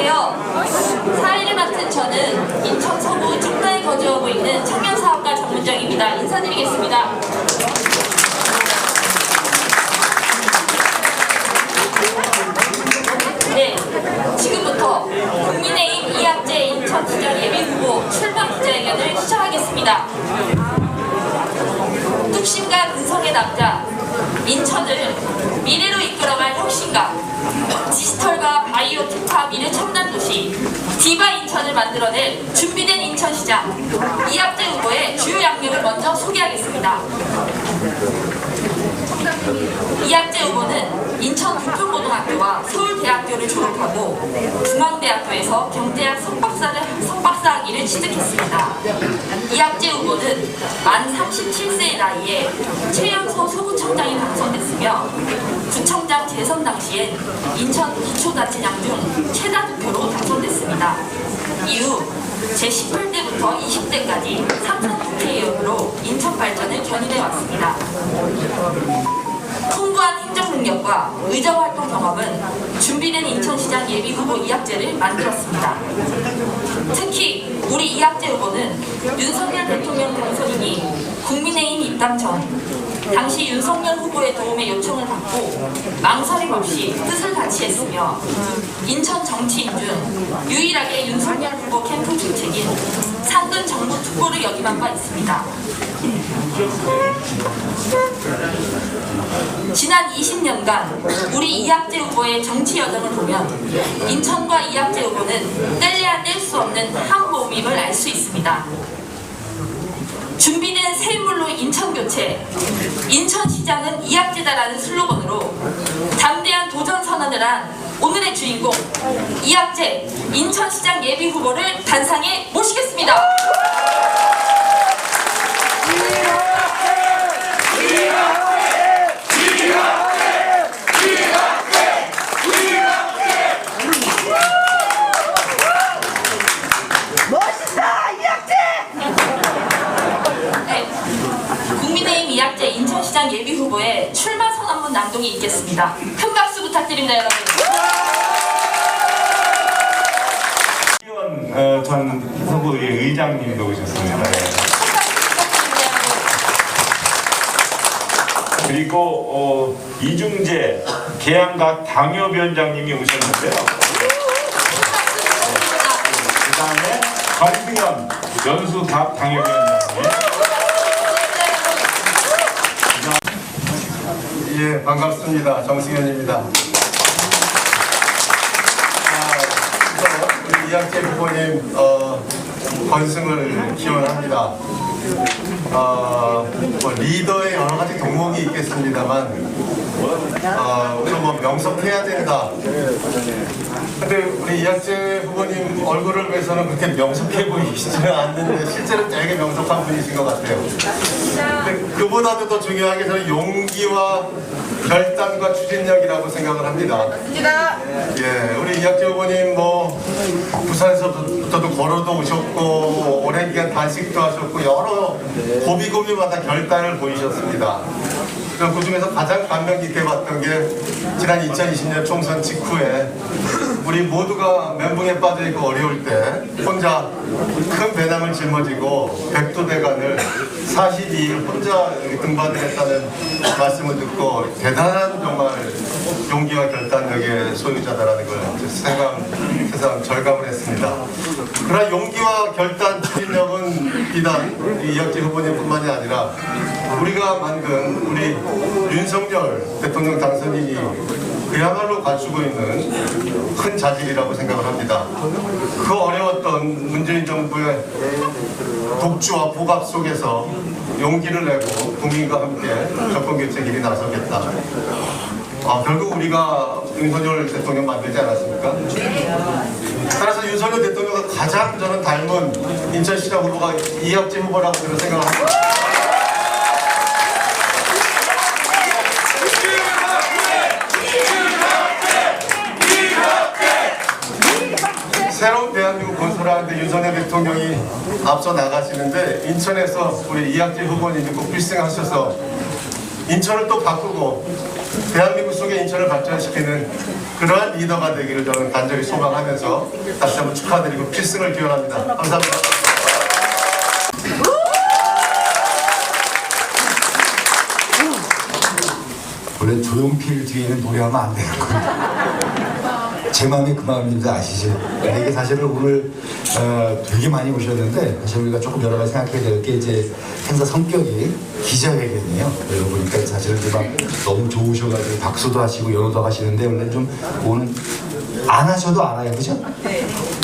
안녕하세요. 사회를 맡은 저는 인천 서구 청라에 거주하고 있는 청년사업가 정문정입니다. 인사드리겠습니다. 네, 지금부터 국민의힘 이학재 인천시장 예비후보 출마 기자회견을 시작하겠습니다. 뚝심과 근성의 남자, 인천을 미래로 이끌어갈 혁신가, 디지털과 바이오 특화 미래 첨단 도시 디바 인천을 만들어낼 준비된 인천시장 이학재 후보의 주요 양력을 먼저 소개하겠습니다. 이학재 후보는 인천 부평고등학교와 서울대학교를 졸업하고 중앙대학교에서 경제학 석박사학위를 취득했습니다. 이학재 후보는 만 37세의 나이에 최연소 서구청장이 당선됐으며 구청장 재선 당시엔 인천 기초자치령 중 최다 득표로 당선됐습니다. 이후 제18대부터 20대까지 3선 국회의원으로 인천 발전을 견인해 왔습니다. 풍부한 행정 능력과 의정활동 경험은 준비된 인천시장 예비후보 이학재를 만들었습니다. 특히 우리 이학재 후보는 윤석열 대통령 당선인이 국민의힘 입당 전 당시 윤석열 후보의 도움의 요청을 받고 망설임 없이 뜻을 같이했으며 인천 정치인 중 유일하게 윤석열 후보 캠프 주책인 상근 정부 특보를 역임한 바 있습니다. 지난 20년간 우리 이학재 후보의 정치 여정을 보면 인천과 이학재 후보는 뗄래야 뗄 수 없는 한 몸임을 알 수 있습니다. 준비된 새 인물로 인천 교체, 인천시장은 이학재다라는 슬로건으로 담대한 도전 선언을 한 오늘의 주인공 이학재 인천시장 예비후보를 단상에 모시겠습니다. 국민의힘 이학재 인천시장 예비후보의 출마 선언문 낭독이 있겠습니다. 큰 박수 부탁드립니다, 여러분. 전 후보의 의장님도 오셨습니다. 그리고 이중재 계양각 당협위원장님이 오셨는데요. 그 다음에 정승현 연수갑 당협위원장님. 예, 반갑습니다. 정승현입니다. 우리 이학재 후보님 건승을 기원합니다. 뭐 리더의 여러 가지 덕목이 있겠습니다만 우선 뭐 명석해야 된다. 근데 우리 이학재 후보님 얼굴을 봐서는 그렇게 명석해 보이지는 않는데 실제로 되게 명석한 분이신 것 같아요. 근데 그보다도 더 중요한 게 저는 용기와 결단과 추진력이라고 생각을 합니다. 예, 우리 이학재 후보님 뭐 부산에서부터도 걸어도 오셨고 오랜 기간 단식도 하셨고 여러 고비고비마다 결단을 보이셨습니다. 그 중에서 가장 감명 깊게 봤던 게 지난 2020년 총선 직후에 우리 모두가 멘붕에 빠져있고 어려울 때 혼자 큰 배낭을 짊어지고 백두대간을 42일 혼자 등반을 했다는 말씀을 듣고 대단한 정말 용기와 결단력의 소유자다라는 걸 새삼 절감을 했습니다. 그러나 용기와 결단, 추진력은 비단 이학재 후보님뿐만이 아니라 우리가 만든 우리 윤석열 대통령 당선인이 그야말로 갖추고 있는 큰 자질이라고 생각을 합니다. 그 어려웠던 문재인 정부의 독주와 폭압 속에서 용기를 내고 국민과 함께 정권교체 길이 나서겠다. 결국 우리가 윤석열 대통령 만들지 않았습니까? 따라서 윤석열 대통령과 가장 저는 닮은 인천시장 후보가 이학재 후보라고 저는 생각을 합니다. 새로운 대한민국 건설하는데 윤석열 대통령이 앞서 나가시는데 인천에서 우리 이학재 후보님이 꼭 필승하셔서 인천을 또 바꾸고 대한민국 속의 인천을 발전시키는 그러한 리더가 되기를 저는 간절히 소망하면서 다시 한번 축하드리고 필승을 기원합니다. 감사합니다. 원래 조용필 뒤에는 노래하면 안 되는 거예요. 제 마음이 그 마음인지 아시죠? 근데 이게 사실은 오늘 되게 많이 오셨는데 사실 우리가 조금 여러 가지 생각해야 될 게 이제 행사 성격이 기자회견이에요. 그러다 보니까 사실은 이제 막 너무 좋으셔가지고 박수도 하시고 연호도 하시는데 원래 좀 오늘 안 하셔도 알아요, 그죠?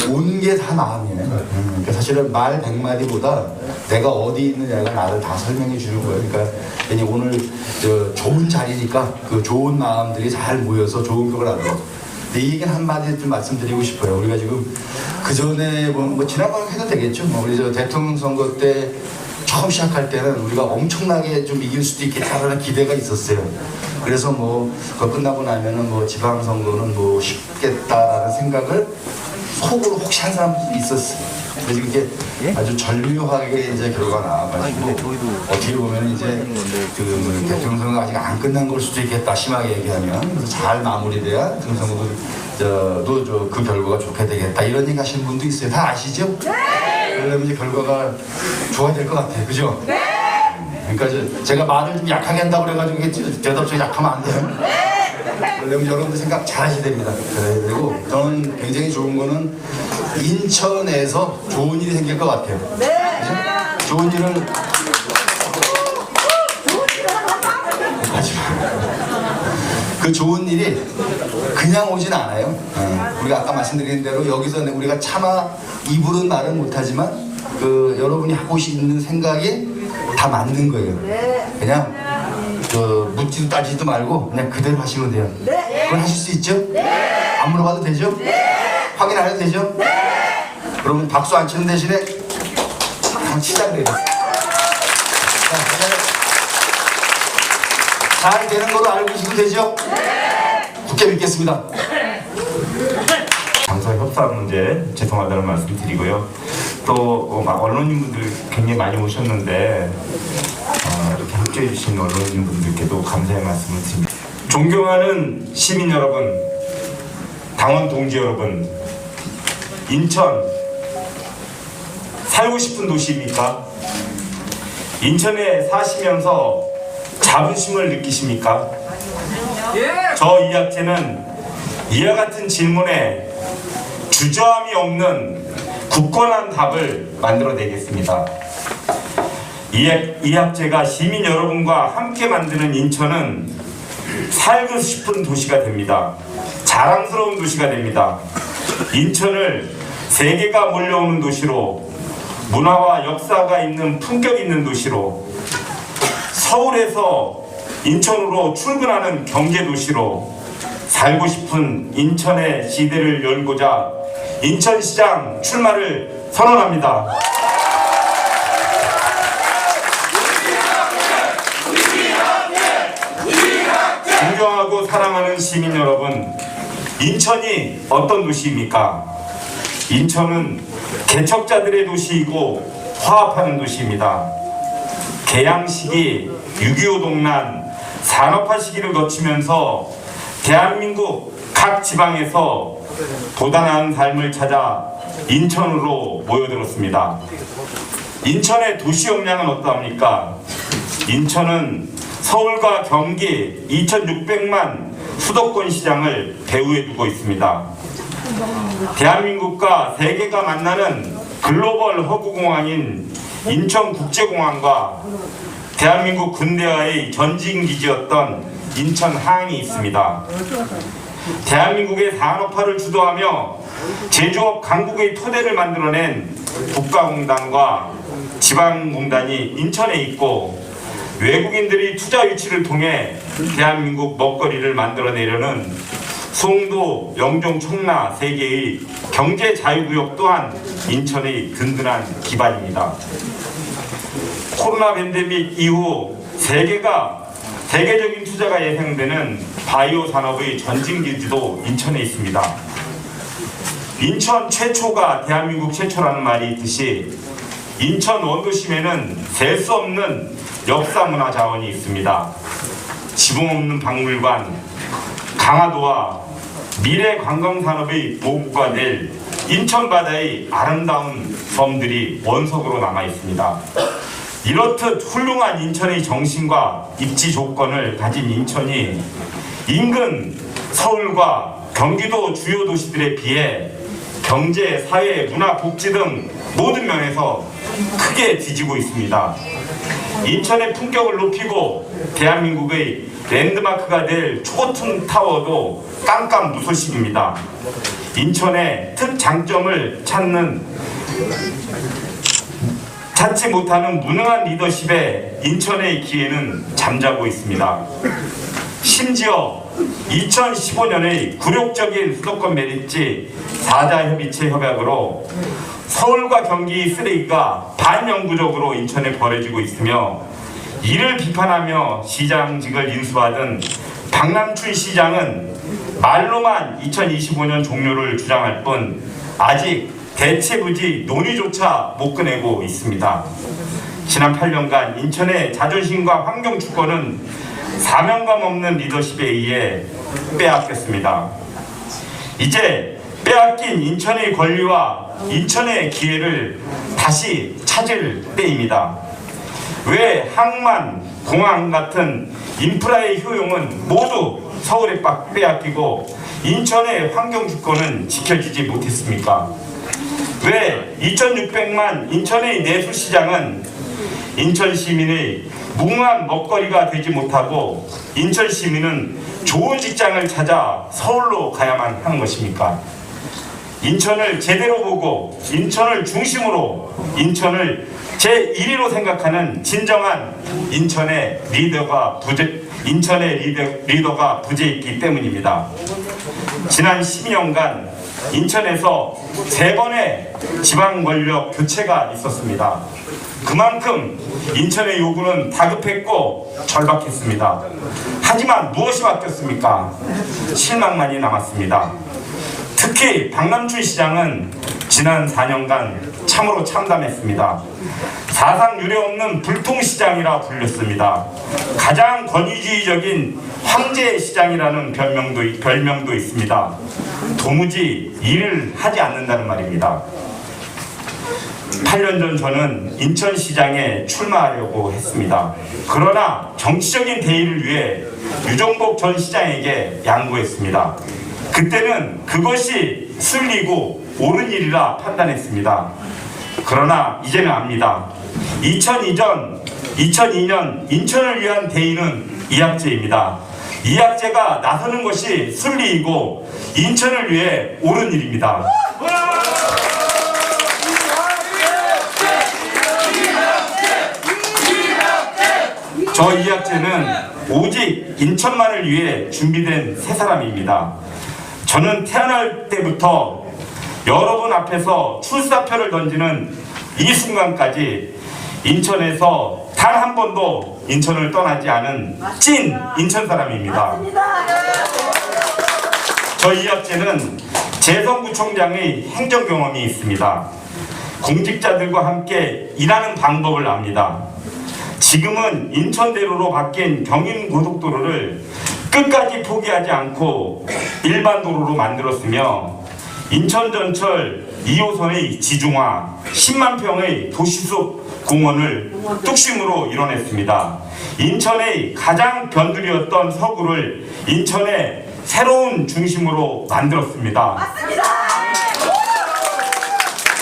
온 게 다 마음이에요. 그러니까 사실은 말 100마디보다 내가 어디 있느냐가 나를 다 설명해 주는 거예요. 그러니까 괜히 오늘 좋은 자리니까 그 좋은 마음들이 잘 모여서 좋은 곡을 하고. 근데 이 얘기는 한마디 좀 말씀드리고 싶어요. 우리가 지금 그 전에 뭐 지난번에 해도 되겠죠. 우리 대통령 선거 때 처음 시작할 때는 우리가 엄청나게 좀 이길 수도 있겠다라는 기대가 있었어요. 그래서 그거 끝나고 나면은 지방선거는 쉽겠다라는 생각을 속으로 혹시 한 사람도 있었어요. 그래서 이게 아주 전류하게 이제 결과가 나와가지고 어떻게 보면 이제 그 대통령 선거가 아직 안 끝난 걸 수도 있겠다, 심하게 얘기하면. 그래서 잘 마무리돼야 대통령 선거도 그 결과가 좋게 되겠다, 이런 얘기 하시는 분도 있어요. 다 아시죠? 그러면 이제 결과가 좋아질 것 같아요. 그죠? 그러니까 제가 말을 좀 약하게 한다고 그래가지고 대답적이 약하면 안 돼요. 그러면 여러분들 생각 잘 하셔야 됩니다. 그리고 저는 굉장히 좋은 거는 인천에서 좋은 일이 생길 것 같아요. 그죠? 좋은 일을 그 좋은 일이 그냥 오진 않아요. 우리가 아까 말씀드린 대로 여기서 우리가 차마 입으로는 말은 못하지만 여러분이 하고 있는 생각이 다 맞는 거예요. 그냥 묻지도 따지지도 말고 그냥 그대로 하시면 돼요. 그건 하실 수 있죠? 안 물어봐도 되죠? 확인 안 해도 되죠? 그러면 박수 안 치는 대신에 한번 치자 그래요. 잘 되는 걸로 알고 있으면 되죠? 굳게 믿겠습니다. 당사 협상 문제 죄송하다는 말씀 드리고요. 또 언론인분들 굉장히 많이 오셨는데 이렇게 협조해 주신 언론인분들께도 감사의 말씀을 드립니다. 존경하는 시민 여러분, 당원 동지 여러분, 인천 살고 싶은 도시입니까? 인천에 사시면서 자부심을 느끼십니까? 저 이학재는 이와 같은 질문에 주저함이 없는 굳건한 답을 만들어내겠습니다. 이학재가 시민 여러분과 함께 만드는 인천은 살고 싶은 도시가 됩니다. 자랑스러운 도시가 됩니다. 인천을 세계가 몰려오는 도시로, 문화와 역사가 있는 품격 있는 도시로, 서울에서 인천으로 출근하는 경제도시로 살고 싶은 인천의 시대를 열고자 인천시장 출마를 선언합니다. 존경하고 사랑하는 시민 여러분, 인천이 어떤 도시입니까? 인천은 개척자들의 도시이고 화합하는 도시입니다. 개양 시기, 6.25 동란, 산업화 시기를 거치면서 대한민국 각 지방에서 보다 나은 삶을 찾아 인천으로 모여들었습니다. 인천의 도시 역량은 어떠합니까? 인천은 서울과 경기 2,600만 수도권 시장을 배후에 두고 있습니다. 대한민국과 세계가 만나는 글로벌 허브공항인 인천국제공항과 대한민국 근대화의 전진기지였던 인천항이 있습니다. 대한민국의 산업화를 주도하며 제조업 강국의 토대를 만들어낸 국가공단과 지방공단이 인천에 있고, 외국인들이 투자 유치를 통해 대한민국 먹거리를 만들어내려는 송도, 영종, 청라 세 개의 경제 자유구역 또한 인천의 든든한 기반입니다. 코로나 팬데믹 이후 세계적인 투자가 예상되는 바이오 산업의 전진기지도 인천에 있습니다. 인천 최초가 대한민국 최초라는 말이 있듯이 인천 원도심에는 셀 수 없는 역사 문화 자원이 있습니다. 지붕 없는 박물관, 강화도와 미래 관광산업의 모국가 될 인천 바다의 아름다운 섬들이 원석으로 남아 있습니다. 이렇듯 훌륭한 인천의 정신과 입지 조건을 가진 인천이 인근 서울과 경기도 주요 도시들에 비해 경제, 사회, 문화, 복지 등 모든 면에서 크게 뒤지고 있습니다. 인천의 품격을 높이고 대한민국의 랜드마크가 될 초고층 타워도 깜깜무소식입니다. 인천의 특장점을 찾지 못하는 무능한 리더십에 인천의 기회는 잠자고 있습니다. 심지어 2015년의 굴욕적인 수도권 매립지 4자 협의체 협약으로 서울과 경기 쓰레기가 반영구적으로 인천에 버려지고 있으며 이를 비판하며 시장직을 인수받은 박남춘 시장은 말로만 2025년 종료를 주장할 뿐 아직 대체부지 논의조차 못 꺼내고 있습니다. 지난 8년간 인천의 자존심과 환경 주권은 사명감 없는 리더십에 의해 빼앗겼습니다. 이제 빼앗긴 인천의 권리와 인천의 기회를 다시 찾을 때입니다. 왜 항만, 공항 같은 인프라의 효용은 모두 서울에 빼앗기고 인천의 환경 주권은 지켜지지 못했습니까? 왜 2,600만 인천의 내수시장은 인천 시민의 무궁한 먹거리가 되지 못하고 인천 시민은 좋은 직장을 찾아 서울로 가야만 하는 것입니까? 인천을 제대로 보고 인천을 중심으로 인천을 제1위로 생각하는 진정한 인천의 리더가 부재했기 때문입니다. 지난 12년간 인천에서 3번의 지방 권력 교체가 있었습니다. 그만큼 인천의 요구는 다급했고 절박했습니다. 하지만 무엇이 바뀌었습니까? 실망만이 남았습니다. 특히 박남춘 시장은 지난 4년간 참으로 참담했습니다. 사상 유례없는 불통시장이라 불렸습니다. 가장 권위주의적인 황제시장이라는 별명도 있습니다. 도무지 일을 하지 않는다는 말입니다. 8년 전 저는 인천시장에 출마하려고 했습니다. 그러나 정치적인 대의를 위해 유정복 전 시장에게 양보했습니다. 그때는 그것이 순리고 옳은 일이라 판단했습니다. 그러나 이제는 압니다. 2002년 인천을 위한 대의는 이학재입니다. 이학재가 나서는 것이 순리이고 인천을 위해 옳은 일입니다. 저 이학재는 오직 인천만을 위해 준비된 새 사람입니다. 저는 태어날 때부터 여러분 앞에서 출사표를 던지는 이 순간까지 인천에서 단 한 번도 인천을 떠나지 않은 찐 인천 사람입니다. 저 이학재는 재성구청장의 행정 경험이 있습니다. 공직자들과 함께 일하는 방법을 압니다. 지금은 인천대로로 바뀐 경인고속도로를 끝까지 포기하지 않고 일반 도로로 만들었으며 인천전철 2호선의 지중화, 10만 평의 도시숲 공원을 뚝심으로 이뤄냈습니다. 인천의 가장 변두리였던 서구를 인천의 새로운 중심으로 만들었습니다. 맞습니다.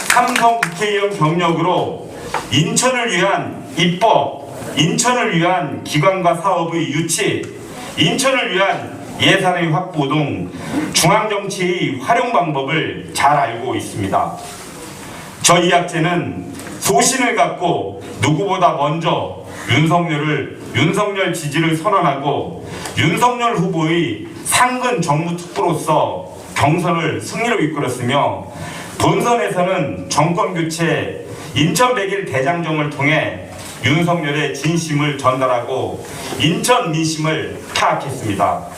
삼성 국회의원 경력으로 인천을 위한 입법, 인천을 위한 기관과 사업의 유치, 인천을 위한 예산의 확보 등 중앙정치의 활용 방법을 잘 알고 있습니다. 저 이학재는 소신을 갖고 누구보다 먼저 윤석열 지지를 선언하고 윤석열 후보의 상근 정무특보로서 경선을 승리로 이끌었으며 본선에서는 정권교체 인천 100일 대장정을 통해 윤석열의 진심을 전달하고 인천 민심을 파악했습니다.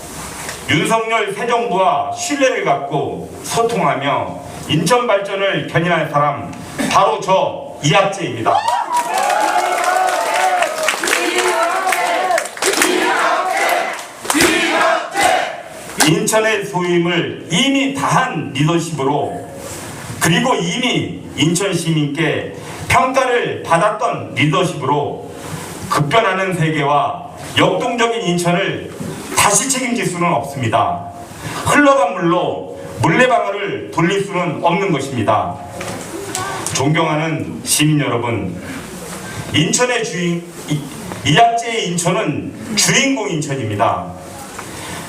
윤석열 새 정부와 신뢰를 갖고 소통하며 인천 발전을 견인할 사람 바로 저 이학재입니다. 인천의 소임을 이미 다한 리더십으로, 그리고 이미 인천 시민께 평가를 받았던 리더십으로 급변하는 세계와 역동적인 인천을 다시 책임질 수는 없습니다. 흘러간 물로 물레방아를 돌릴 수는 없는 것입니다. 존경하는 시민 여러분, 인천의 이학재의 인천은 주인공 인천입니다.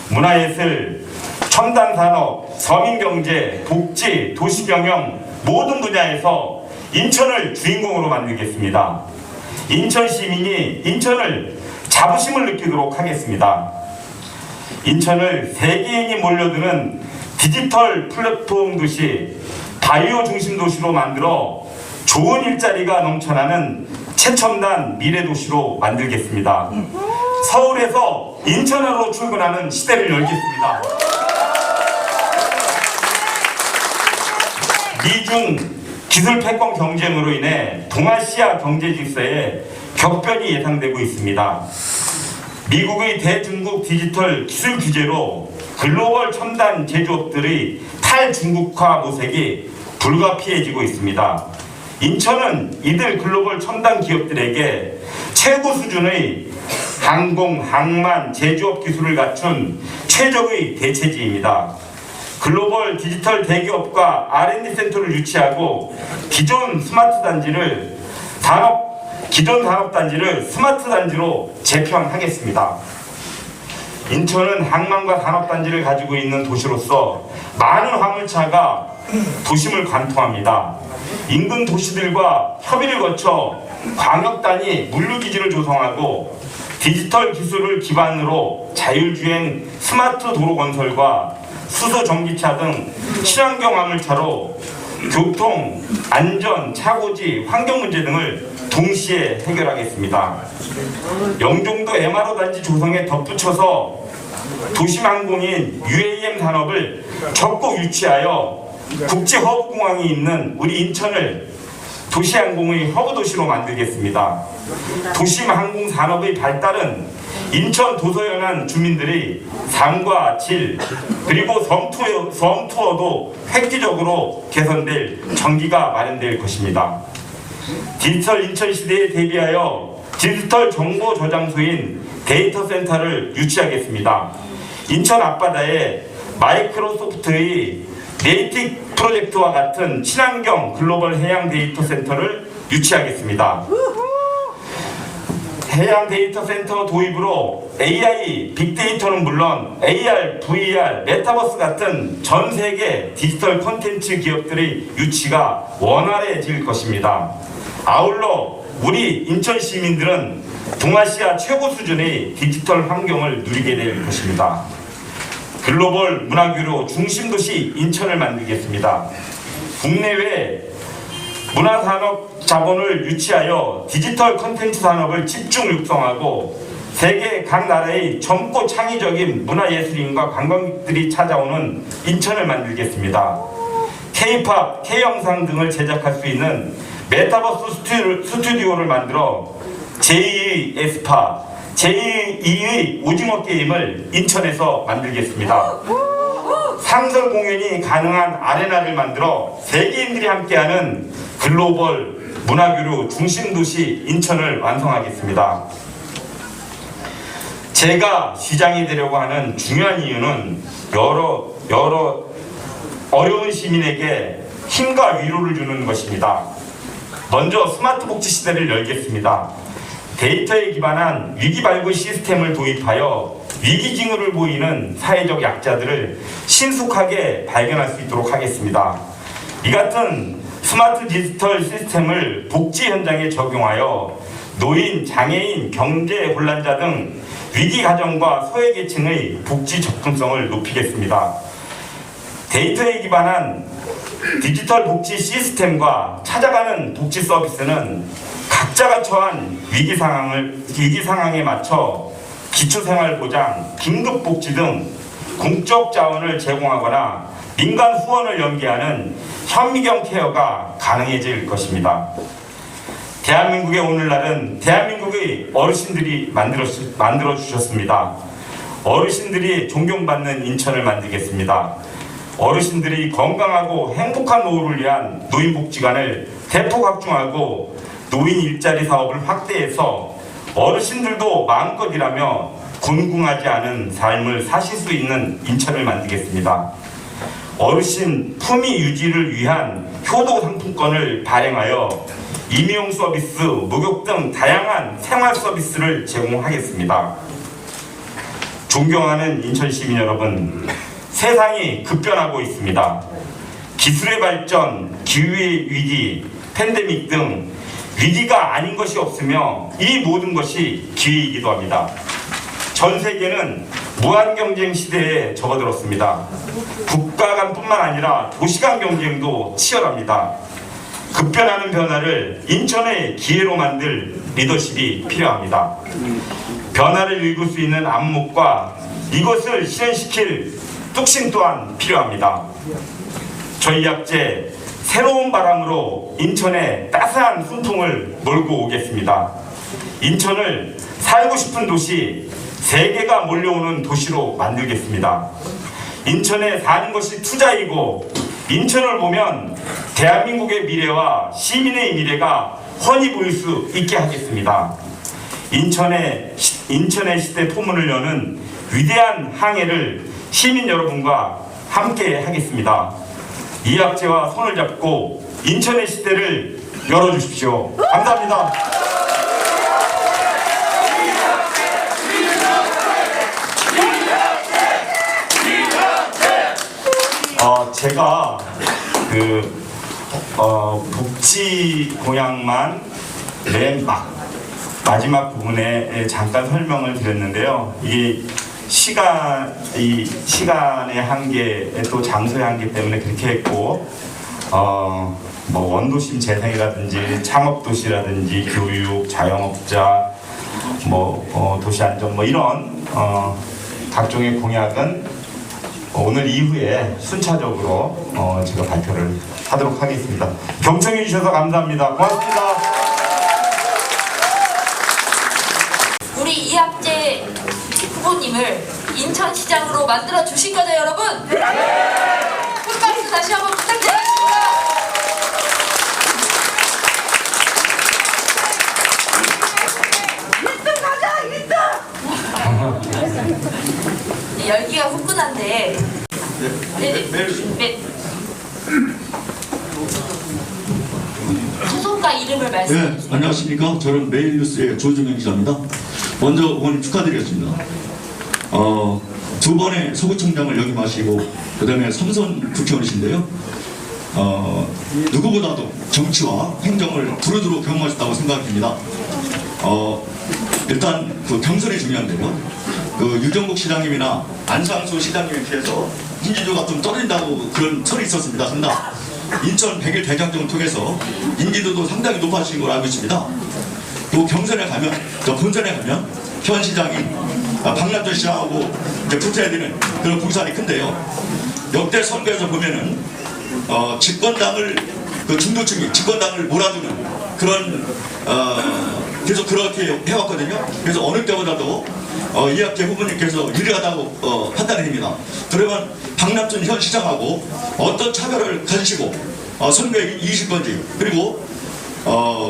문화예술, 첨단산업, 서민경제, 복지, 도시경영 모든 분야에서 인천을 주인공으로 만들겠습니다. 인천 시민이 인천을 자부심을 느끼도록 하겠습니다. 인천을 세계인이 몰려드는 디지털 플랫폼 도시, 바이오 중심 도시로 만들어 좋은 일자리가 넘쳐나는 최첨단 미래 도시로 만들겠습니다. 서울에서 인천으로 출근하는 시대를 열겠습니다. 미중 기술 패권 경쟁으로 인해 동아시아 경제 질서에 격변이 예상되고 있습니다. 미국의 대중국 디지털 기술 규제로 글로벌 첨단 제조업들의 탈중국화 모색이 불가피해지고 있습니다. 인천은 이들 글로벌 첨단 기업들에게 최고 수준의 항공, 항만, 제조업 기술을 갖춘 최적의 대체지입니다. 글로벌 디지털 대기업과 R&D 센터를 유치하고 기존 산업단지를 스마트 단지로 재편하겠습니다. 인천은 항만과 산업단지를 가지고 있는 도시로서 많은 화물차가 도심을 관통합니다. 인근 도시들과 협의를 거쳐 광역단위 물류기지를 조성하고 디지털 기술을 기반으로 자율주행 스마트 도로 건설과 수소 전기차 등 친환경 화물차로 교통, 안전, 차고지, 환경 문제 등을 동시에 해결하겠습니다. 영종도 MRO 단지 조성에 덧붙여서 도심항공인 UAM 산업을 적극 유치하여 국제 허브 공항이 있는 우리 인천을 도시항공의 허브 도시로 만들겠습니다. 도심 항공 산업의 발달은 인천 도서연안 주민들의 삶과 질, 그리고 섬투어도 획기적으로 개선될 전기가 마련될 것입니다. 디지털 인천 시대에 대비하여 디지털 정보 저장소인 데이터 센터를 유치하겠습니다. 인천 앞바다에 마이크로소프트의 네이틱 프로젝트와 같은 친환경 글로벌 해양 데이터 센터를 유치하겠습니다. 해양 데이터 센터 도입으로 AI, 빅데이터는 물론 AR, VR, 메타버스 같은 전 세계 디지털 콘텐츠 기업들의 유치가 원활해질 것입니다. 아울러 우리 인천 시민들은 동아시아 최고 수준의 디지털 환경을 누리게 될 것입니다. 글로벌 문화규로 중심도시 인천을 만들겠습니다. 국내외 문화산업 자본을 유치하여 디지털 콘텐츠 산업을 집중 육성하고 세계 각 나라의 젊고 창의적인 문화예술인과 관광객들이 찾아오는 인천을 만들겠습니다. K-팝, K-영상 등을 제작할 수 있는 메타버스 스튜디오를 만들어 제2의 에스파, 제2의 오징어 게임을 인천에서 만들겠습니다. 상설 공연이 가능한 아레나를 만들어 세계인들이 함께하는 글로벌 문화교류 중심도시 인천을 완성하겠습니다. 제가 시장이 되려고 하는 중요한 이유는 여러 어려운 시민에게 힘과 위로를 주는 것입니다. 먼저 스마트 복지 시대를 열겠습니다. 데이터에 기반한 위기 발굴 시스템을 도입하여 위기 징후를 보이는 사회적 약자들을 신속하게 발견할 수 있도록 하겠습니다. 이 같은 스마트 디지털 시스템을 복지 현장에 적용하여 노인, 장애인, 경제 혼란자 등 위기 가정과 소외계층의 복지 접근성을 높이겠습니다. 데이터에 기반한 디지털 복지 시스템과 찾아가는 복지 서비스는 각자가 처한 위기 상황에 맞춰 기초생활보장, 긴급복지 등 공적 자원을 제공하거나 민간 후원을 연계하는 현미경 케어가 가능해질 것입니다. 대한민국의 오늘날은 대한민국의 어르신들이 만들어 주셨습니다. 어르신들이 존경받는 인천을 만들겠습니다. 어르신들이 건강하고 행복한 노후를 위한 노인복지관을 대폭 확충하고 노인 일자리 사업을 확대해서 어르신들도 마음껏 일하며 곤궁하지 않은 삶을 사실 수 있는 인천을 만들겠습니다. 어르신 품위 유지를 위한 효도 상품권을 발행하여 임용 서비스, 목욕 등 다양한 생활 서비스를 제공하겠습니다. 존경하는 인천 시민 여러분, 세상이 급변하고 있습니다. 기술의 발전, 기후의 위기, 팬데믹 등 위기가 아닌 것이 없으며 이 모든 것이 기회이기도 합니다. 전 세계는 무한 경쟁 시대에 접어들었습니다. 국가 간뿐만 아니라 도시 간 경쟁도 치열합니다. 급변하는 변화를 인천의 기회로 만들 리더십이 필요합니다. 변화를 읽을 수 있는 안목과 이것을 실현시킬 뚝심 또한 필요합니다. 저희 약재 새로운 바람으로 인천에 따스한 훈풍을 몰고 오겠습니다. 인천을 살고 싶은 도시, 세계가 몰려오는 도시로 만들겠습니다. 인천에 사는 것이 투자이고 인천을 보면 대한민국의 미래와 시민의 미래가 훤히 보일 수 있게 하겠습니다. 인천의 시대 포문을 여는 위대한 항해를 시민 여러분과 함께 하겠습니다. 이 약재와 손을 잡고 인천의 시대를 열어주십시오. 감사합니다. 제가 복지 공약만 맨 마지막 부분에 잠깐 설명을 드렸는데요. 이게 시간의 한계, 또 장소의 한계 때문에 그렇게 했고, 뭐 원도심 재생이라든지 창업도시라든지 교육, 자영업자, 도시 안전 이런 각종의 공약은 오늘 이후에 순차적으로 제가 발표를 하도록 하겠습니다. 경청해 주셔서 감사합니다. 고맙습니다. 우리 이학재 후보님을 인천시장으로 만들어 주실 거죠, 여러분? 네! 큰 박수 다시 한번 부탁드리겠습니다. 열기가 후끈한데. 네. 소속과 이름을 말씀해 네, 주세요. 안녕하십니까. 저는 매일뉴스의 조중현 기자입니다. 먼저 의원님 축하드리겠습니다. 두 번의 서구청장을 역임하시고 그 다음에 3선 국회의원이신데요. 누구보다도 정치와 행정을 두루두루 경험하셨다고 생각합니다. 일단 그 경선이 중요한데요. 그 유정국 시장님이나 안상수 시장님에 비해서 인지도가 좀 떨어진다고 그런 설이 있었습니다. 그러나 인천 100일 대장정을 통해서 인지도도 상당히 높아지신 걸 알고 있습니다. 또 경선에 가면, 본선에 가면 현 시장이 박남준 시장하고 이제 붙어야 되는 그런 공산이 큰데요. 역대 선거에서 보면은 집권당을 중도층이 집권당을 몰아주는 그런 계속 그렇게 해왔거든요. 그래서 어느 때보다도 이학재 후보님께서 유리하다고 판단됩니다. 그러면 박남준 현 시장하고 어떤 차별을 가지시고 선거에 이기실 건지, 그리고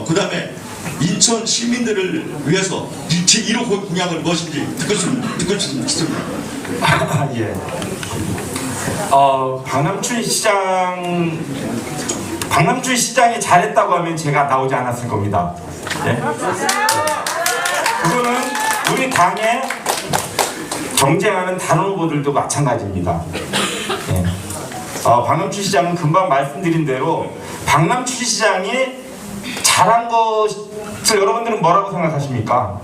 그 다음에 인천 시민들을 위해서 제1호 공약은 무엇인지 듣고 싶습니다. 예. 박남춘 시장이 잘했다고 하면 제가 나오지 않았을 겁니다. 예? 그거는 우리 당에 경쟁하는 다른 후보들도 마찬가지입니다. 예. 박남춘 시장은 금방 말씀드린 대로 박남춘 시장이 잘한 것을 여러분들은 뭐라고 생각하십니까?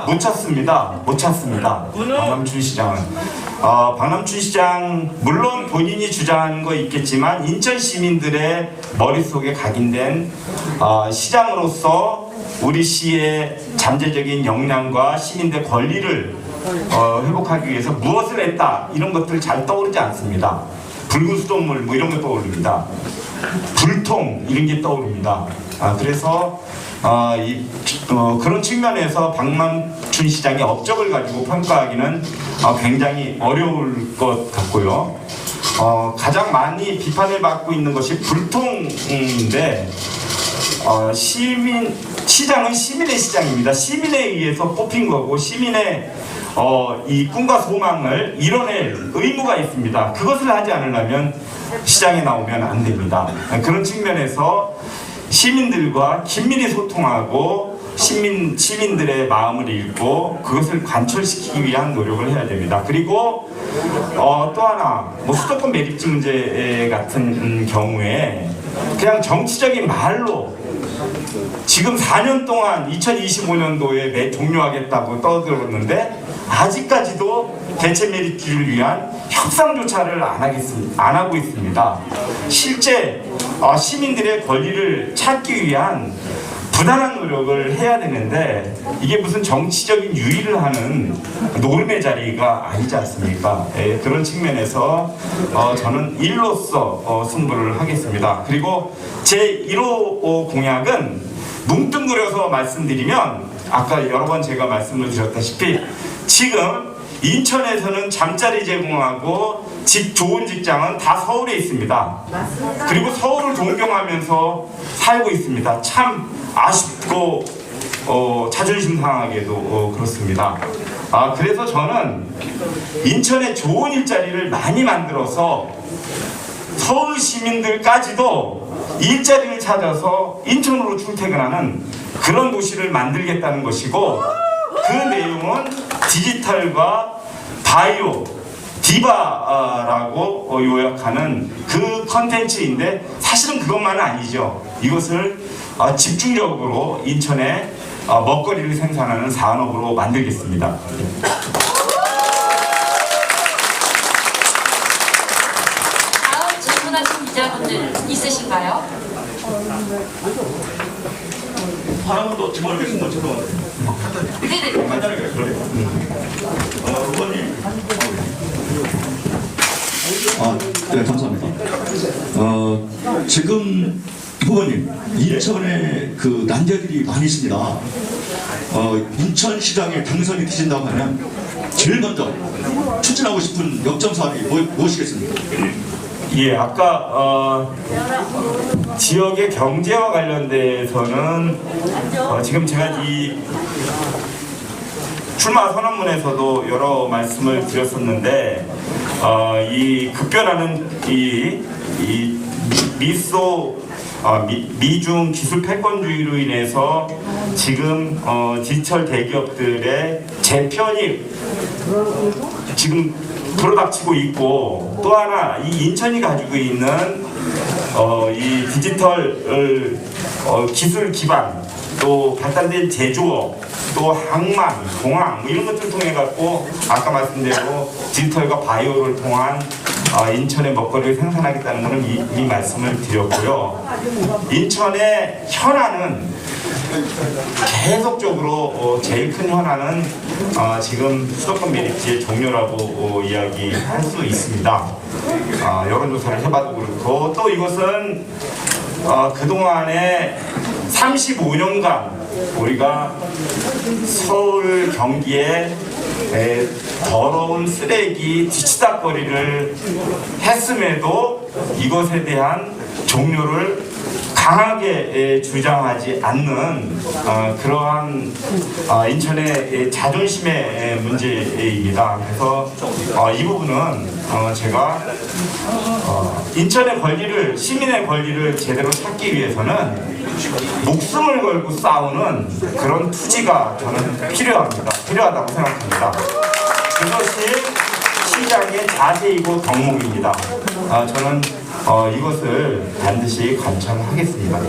못 찾습니다. 박남춘 시장은 박남춘 시장 물론 본인이 주장하는 거 있겠지만 인천 시민들의 머릿속에 각인된 시장으로서 우리 시의 잠재적인 역량과 시민들의 권리를 회복하기 위해서 무엇을 했다 이런 것들 잘 떠오르지 않습니다. 붉은 수돗물 이런 게 떠오릅니다. 불통 이런 게 떠오릅니다. 그래서 그런 측면에서 박만춘 시장의 업적을 가지고 평가하기는 굉장히 어려울 것 같고요. 가장 많이 비판을 받고 있는 것이 불통인데 시장은 시민의 시장입니다. 시민에 의해서 뽑힌 거고 시민의 이 꿈과 소망을 이뤄낼 의무가 있습니다. 그것을 하지 않으려면 시장에 나오면 안 됩니다. 그런 측면에서 시민들과 긴밀히 소통하고 시민들의 마음을 읽고 그것을 관철시키기 위한 노력을 해야 됩니다. 그리고 또 하나 수도권 매립지 문제 같은 경우에 그냥 정치적인 말로 지금 4년 동안 2025년도에 종료하겠다고 떠들었는데 아직까지도 대체 매립지를 위한 협상조차를 안 하고 있습니다. 실제 시민들의 권리를 찾기 위한 부단한 노력을 해야 되는데 이게 무슨 정치적인 유의를 하는 노름의 자리가 아니지 않습니까? 그런 측면에서 저는 일로서 승부를 하겠습니다. 그리고 제 1호 공약은 뭉뚱그려서 말씀드리면 아까 여러 번 제가 말씀을 드렸다시피 지금 인천에서는 잠자리 제공하고 좋은 직장은 다 서울에 있습니다. 그리고 서울을 존경하면서 살고 있습니다. 참 아쉽고 자존심 상하게도 그렇습니다. 그래서 저는 인천에 좋은 일자리를 많이 만들어서 서울 시민들까지도 일자리를 찾아서 인천으로 출퇴근하는 그런 도시를 만들겠다는 것이고 그 내용은 디지털과 바이오, 디바라고 요약하는 그 컨텐츠인데 사실은 그것만은 아니죠. 이것을 집중적으로 인천에 먹거리를 생산하는 산업으로 만들겠습니다. 다음 질문하신 기자분들 있으신가요? 하나만 더 질문하겠습니다. 죄송합니다. 네네. 간단하게 그래요. 후보님. 네, 감사합니다. 지금 후보님, 인천에 그 난제들이 많이 있습니다. 인천시장에 당선이 되신다고 하면 제일 먼저 추진하고 싶은 역점 사업이 무엇이겠습니까? 예, 아까 지역의 경제와 관련돼서는 지금 제가 이 출마 선언문에서도 여러 말씀을 드렸었는데 이 급변하는 이 미중 기술 패권주의로 인해서 지금 디지털 대기업들의 재편이 지금 불어닥치고 있고 또 하나 이 인천이 가지고 있는 이 디지털 기술 기반 또 발달된 제조업 또 항만, 공항 이런 것들을 통해 갖고 아까 말씀대로 디지털과 바이오를 통한 인천의 먹거리를 생산하겠다는 것은 이미 말씀을 드렸고요. 인천의 현안은 계속적으로 제일 큰 현안은 지금 수도권 매립지의 종료라고 이야기할 수 있습니다. 여론조사를 해봐도 그렇고 또 이것은 그동안에 35년간 우리가 서울 경기에 더러운 쓰레기 뒤치다거리를 했음에도 이것에 대한 종료를 강하게 주장하지 않는 그러한 인천의 자존심의 문제입니다. 그래서 이 부분은 제가 인천의 권리를 시민의 권리를 제대로 찾기 위해서는 목숨을 걸고 싸우는 그런 투지가 저는 필요하다고 생각합니다. 그것이 시장의 자세이고 덕목입니다. 저는 이것을 반드시 관철하겠습니다.